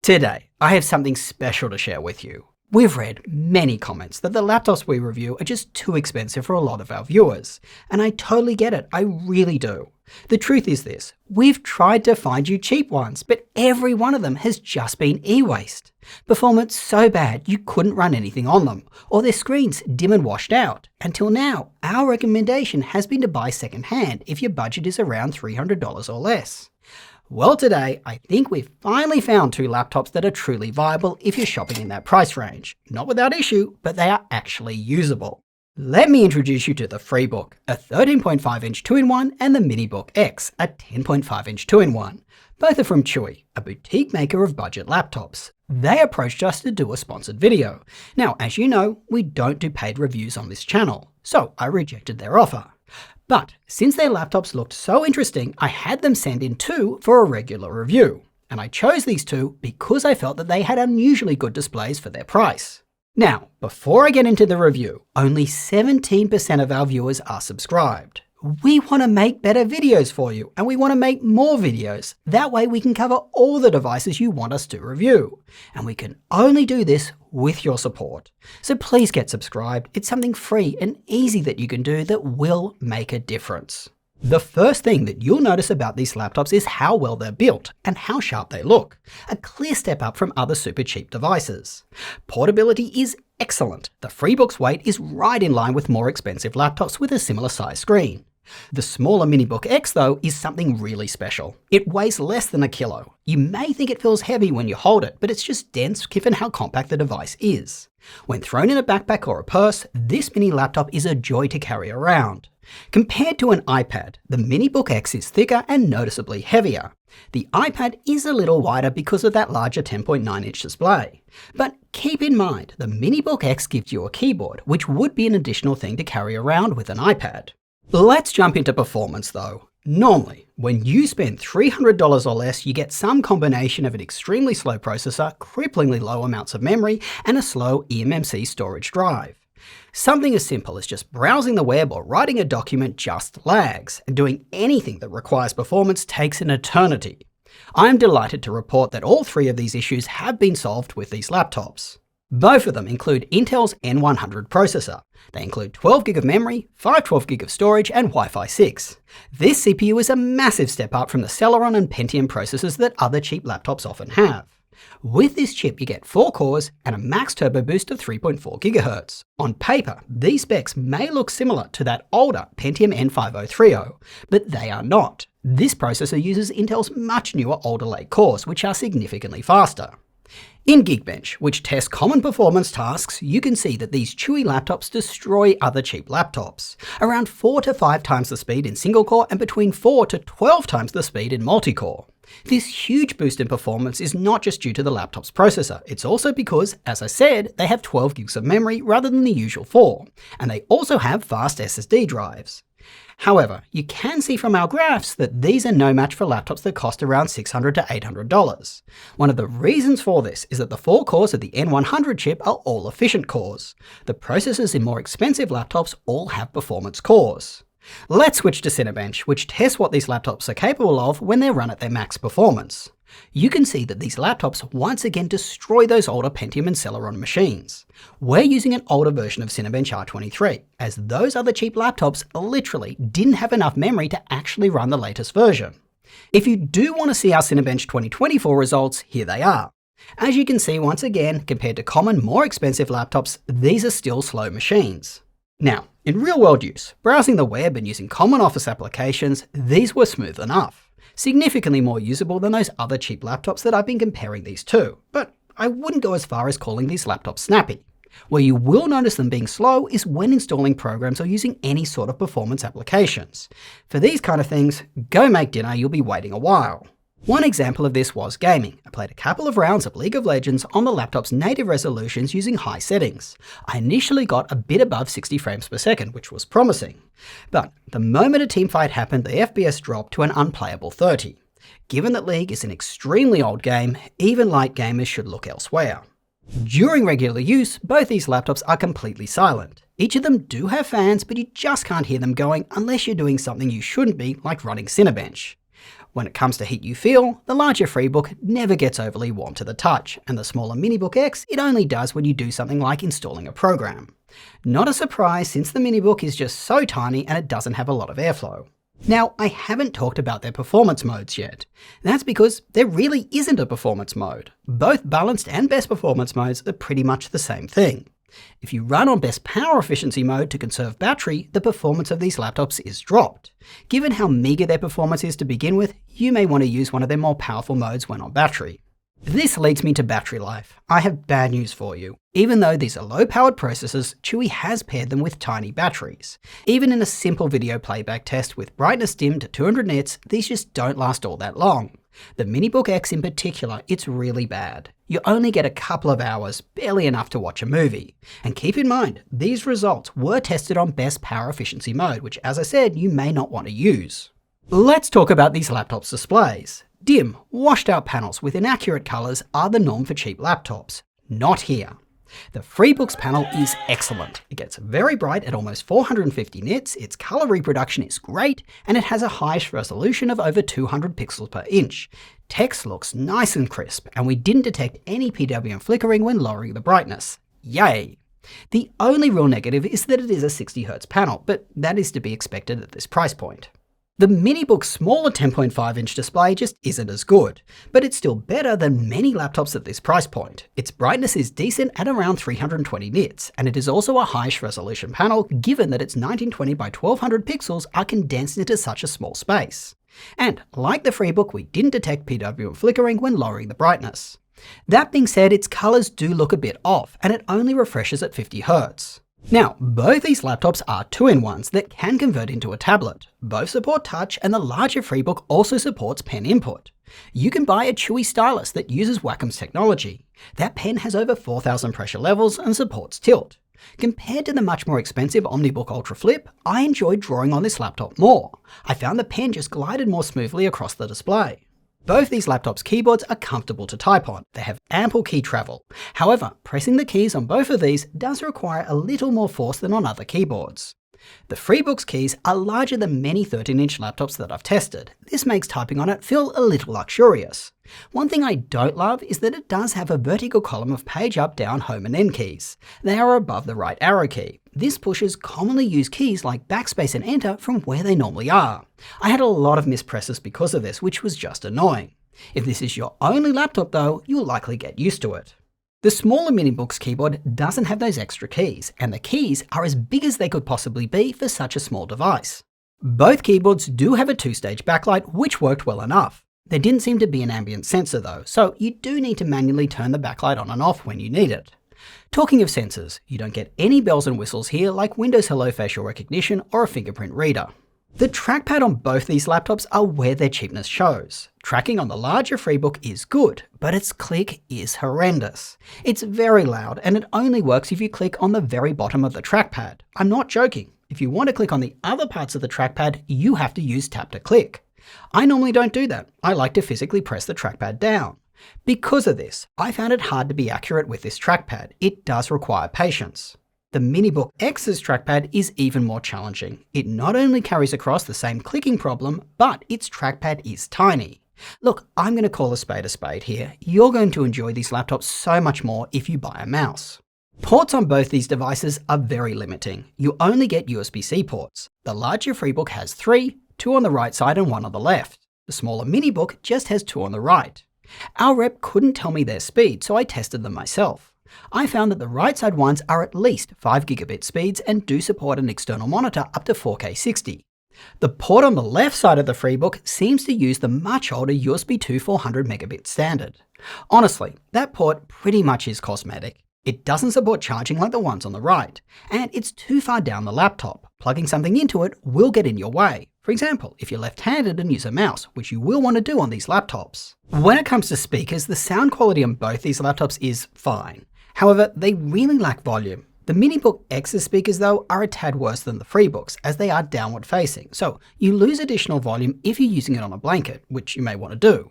Today, I have something special to share with you. We've read many comments that the laptops we review are just too expensive for a lot of our viewers, and I totally get it, I really do. The truth is this, we've tried to find you cheap ones, but every one of them has just been e-waste. Performance so bad you couldn't run anything on them, or their screens dim and washed out. Until now, our recommendation has been to buy second-hand if your budget is around $300 or less. Well, today, I think we've finally found two laptops that are truly viable if you're shopping in that price range. Not without issue, but they are actually usable. Let me introduce you to the FreeBook, a 13.5-inch 2-in-1, and the MiniBook X, a 10.5-inch 2-in-1. Both are from CHUWI, a boutique maker of budget laptops. They approached us to do a sponsored video. Now, as you know, we don't do paid reviews on this channel, so I rejected their offer. But since their laptops looked so interesting, I had them send in two for a regular review. And I chose these two because I felt that they had unusually good displays for their price. Now, before I get into the review, only 17% of our viewers are subscribed. We want to make better videos for you, and we want to make more videos. That way we can cover all the devices you want us to review. And we can only do this with your support. So please get subscribed. It's something free and easy that you can do that will make a difference. The first thing that you'll notice about these laptops is how well they're built and how sharp they look. A clear step up from other super cheap devices. Portability is excellent. The FreeBook's weight is right in line with more expensive laptops with a similar size screen. The smaller MiniBook X, though, is something really special. It weighs less than a kilo. You may think it feels heavy when you hold it, but it's just dense given how compact the device is. When thrown in a backpack or a purse, this mini laptop is a joy to carry around. Compared to an iPad, the MiniBook X is thicker and noticeably heavier. The iPad is a little wider because of that larger 10.9-inch display. But keep in mind, the MiniBook X gives you a keyboard, which would be an additional thing to carry around with an iPad. Let's jump into performance though. Normally, when you spend $300 or less, you get some combination of an extremely slow processor, cripplingly low amounts of memory, and a slow eMMC storage drive. Something as simple as just browsing the web or writing a document just lags, and doing anything that requires performance takes an eternity. I am delighted to report that all three of these issues have been solved with these laptops. Both of them include Intel's N100 processor. They include 12GB of memory, 512GB of storage, and Wi-Fi 6. This CPU is a massive step up from the Celeron and Pentium processors that other cheap laptops often have. With this chip, you get 4 cores and a max turbo boost of 3.4 GHz. On paper, these specs may look similar to that older Pentium N5030, but they are not. This processor uses Intel's much newer older late cores, which are significantly faster. In Geekbench, which tests common performance tasks, you can see that these CHUWI laptops destroy other cheap laptops. Around 4 to 5 times the speed in single core and between 4 to 12 times the speed in multi-core. This huge boost in performance is not just due to the laptop's processor, it's also because, as I said, they have 12GB of memory rather than the usual 4, and they also have fast SSD drives. However, you can see from our graphs that these are no match for laptops that cost around $600 to $800. One of the reasons for this is that the 4 cores of the N100 chip are all efficient cores. The processors in more expensive laptops all have performance cores. Let's switch to Cinebench, which tests what these laptops are capable of when they're run at their max performance. You can see that these laptops once again destroy those older Pentium and Celeron machines. We're using an older version of Cinebench R23, as those other cheap laptops literally didn't have enough memory to actually run the latest version. If you do want to see our Cinebench 2024 results, here they are. As you can see once again, compared to common, more expensive laptops, these are still slow machines. Now, in real-world use, browsing the web and using common office applications, these were smooth enough. Significantly more usable than those other cheap laptops that I've been comparing these to, but I wouldn't go as far as calling these laptops snappy. Where you will notice them being slow is when installing programs or using any sort of performance applications. For these kind of things, go make dinner, you'll be waiting a while. One example of this was gaming. I played a couple of rounds of League of Legends on the laptop's native resolutions using high settings. I initially got a bit above 60 frames per second, which was promising. But the moment a teamfight happened, the FPS dropped to an unplayable 30. Given that League is an extremely old game, even light gamers should look elsewhere. During regular use, both these laptops are completely silent. Each of them do have fans, but you just can't hear them going unless you're doing something you shouldn't be, like running Cinebench. When it comes to heat you feel, the larger FreeBook never gets overly warm to the touch, and the smaller MiniBook X it only does when you do something like installing a program. Not a surprise since the MiniBook is just so tiny and it doesn't have a lot of airflow. Now, I haven't talked about their performance modes yet. That's because there really isn't a performance mode. Both balanced and best performance modes are pretty much the same thing. If you run on best power efficiency mode to conserve battery, the performance of these laptops is dropped. Given how meager their performance is to begin with, you may want to use one of their more powerful modes when on battery. This leads me to battery life. I have bad news for you. Even though these are low-powered processors, CHUWI has paired them with tiny batteries. Even in a simple video playback test with brightness dimmed to 200 nits, these just don't last all that long. The MiniBook X in particular, it's really bad. You only get a couple of hours, barely enough to watch a movie. And keep in mind, these results were tested on best power efficiency mode, which as I said, you may not want to use. Let's talk about these laptops' displays. Dim, washed out panels with inaccurate colors are the norm for cheap laptops. Not here. The FreeBook's panel is excellent. It gets very bright at almost 450 nits, its color reproduction is great, and it has a highest resolution of over 200 pixels per inch. Text looks nice and crisp, and we didn't detect any PWM flickering when lowering the brightness. Yay! The only real negative is that it is a 60Hz panel, but that is to be expected at this price point. The MiniBook's smaller 10.5-inch display just isn't as good, but it's still better than many laptops at this price point. Its brightness is decent at around 320 nits, and it is also a highest resolution panel given that its 1920 by 1200 pixels are condensed into such a small space. And like the FreeBook, we didn't detect PWM flickering when lowering the brightness. That being said, its colors do look a bit off, and it only refreshes at 50 Hz. Now, both these laptops are 2-in-1s that can convert into a tablet. Both support touch, and the larger FreeBook also supports pen input. You can buy a CHUWI stylus that uses Wacom's technology. That pen has over 4,000 pressure levels and supports tilt. Compared to the much more expensive OmniBook Ultra Flip, I enjoyed drawing on this laptop more. I found the pen just glided more smoothly across the display. Both these laptops' keyboards are comfortable to type on. They have ample key travel. However, pressing the keys on both of these does require a little more force than on other keyboards. The FreeBook's keys are larger than many 13-inch laptops that I've tested. This makes typing on it feel a little luxurious. One thing I don't love is that it does have a vertical column of page up, down, home and end keys. They are above the right arrow key. This pushes commonly used keys like backspace and enter from where they normally are. I had a lot of mispresses because of this, which was just annoying. If this is your only laptop though, you'll likely get used to it. The smaller MiniBook's keyboard doesn't have those extra keys, and the keys are as big as they could possibly be for such a small device. Both keyboards do have a 2-stage backlight, which worked well enough. There didn't seem to be an ambient sensor though, so you do need to manually turn the backlight on and off when you need it. Talking of sensors, you don't get any bells and whistles here like Windows Hello facial recognition or a fingerprint reader. The trackpad on both these laptops are where their cheapness shows. Tracking on the larger FreeBook is good, but its click is horrendous. It's very loud and it only works if you click on the very bottom of the trackpad. I'm not joking. If you want to click on the other parts of the trackpad, you have to use tap to click. I normally don't do that. I like to physically press the trackpad down. Because of this, I found it hard to be accurate with this trackpad. It does require patience. The MiniBook X's trackpad is even more challenging. It not only carries across the same clicking problem, but its trackpad is tiny. Look, I'm going to call a spade here. You're going to enjoy these laptops so much more if you buy a mouse. Ports on both these devices are very limiting. You only get USB-C ports. The larger FreeBook has 3, 2 on the right side and 1 on the left. The smaller MiniBook just has 2 on the right. Our rep couldn't tell me their speed, so I tested them myself. I found that the right side ones are at least 5 gigabit speeds and do support an external monitor up to 4K 60. The port on the left side of the FreeBook seems to use the much older USB 2 400 megabit standard. Honestly, that port pretty much is cosmetic. It doesn't support charging like the ones on the right, and it's too far down the laptop. Plugging something into it will get in your way. For example, if you're left-handed and use a mouse, which you will want to do on these laptops. When it comes to speakers, the sound quality on both these laptops is fine. However, they really lack volume. The MiniBook X's speakers though are a tad worse than the FreeBooks as they are downward facing, so you lose additional volume if you're using it on a blanket, which you may want to do.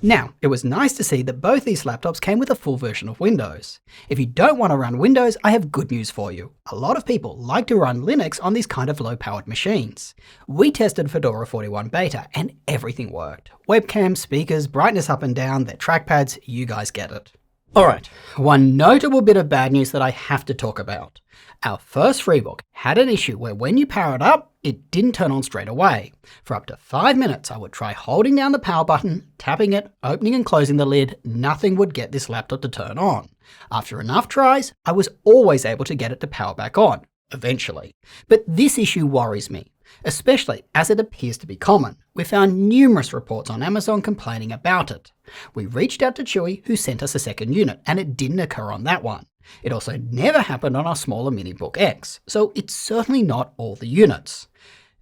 Now, it was nice to see that both these laptops came with a full version of Windows. If you don't want to run Windows, I have good news for you. A lot of people like to run Linux on these kind of low-powered machines. We tested Fedora 41 Beta and everything worked. Webcam, speakers, brightness up and down, their trackpads, you guys get it. Alright, one notable bit of bad news that I have to talk about. Our first FreeBook had an issue where when you power it up, it didn't turn on straight away. For up to 5 minutes, I would try holding down the power button, tapping it, opening and closing the lid, nothing would get this laptop to turn on. After enough tries, I was always able to get it to power back on, eventually. But this issue worries me, especially as it appears to be common. We found numerous reports on Amazon complaining about it. We reached out to CHUWI, who sent us a second unit, and it didn't occur on that one. It also never happened on our smaller MiniBook X, so it's certainly not all the units.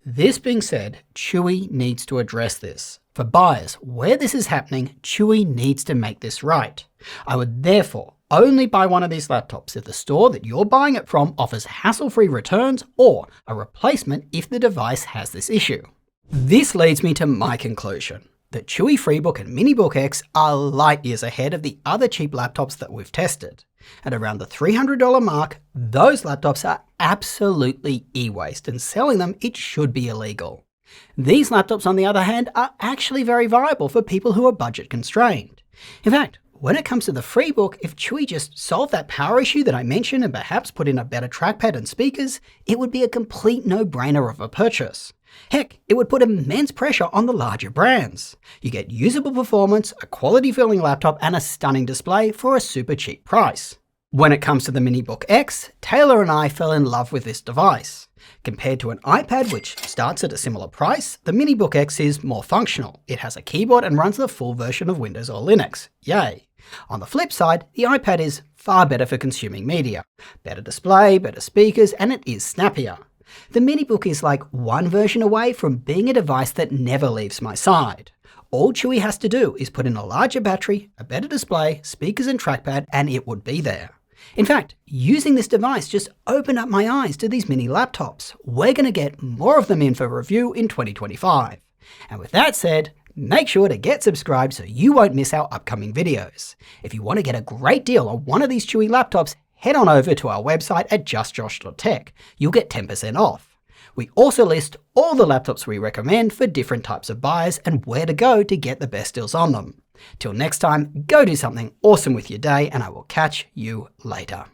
This being said, CHUWI needs to address this. For buyers, where this is happening, CHUWI needs to make this right. I would therefore only buy one of these laptops if the store that you're buying it from offers hassle-free returns or a replacement if the device has this issue. This leads me to my conclusion, that CHUWI FreeBook and MiniBook X are light years ahead of the other cheap laptops that we've tested. At around the $300 mark, those laptops are absolutely e-waste, and selling them, it should be illegal. These laptops, on the other hand, are actually very viable for people who are budget constrained. In fact, when it comes to the FreeBook, if CHUWI just solved that power issue that I mentioned and perhaps put in a better trackpad and speakers, it would be a complete no-brainer of a purchase. Heck, it would put immense pressure on the larger brands. You get usable performance, a quality-feeling laptop, and a stunning display for a super cheap price. When it comes to the MiniBook X, Taylor and I fell in love with this device. Compared to an iPad, which starts at a similar price, the MiniBook X is more functional. It has a keyboard and runs the full version of Windows or Linux. Yay! On the flip side, the iPad is far better for consuming media. Better display, better speakers, and it is snappier. The MiniBook is like one version away from being a device that never leaves my side. All CHUWI has to do is put in a larger battery, a better display, speakers and trackpad, and it would be there. In fact, using this device just opened up my eyes to these mini laptops. We're going to get more of them in for review in 2025. And with that said, make sure to get subscribed so you won't miss our upcoming videos. If you want to get a great deal on one of these CHUWI laptops, head on over to our website at justjosh.tech. You'll get 10% off. We also list all the laptops we recommend for different types of buyers and where to go to get the best deals on them. Till next time, go do something awesome with your day, and I will catch you later.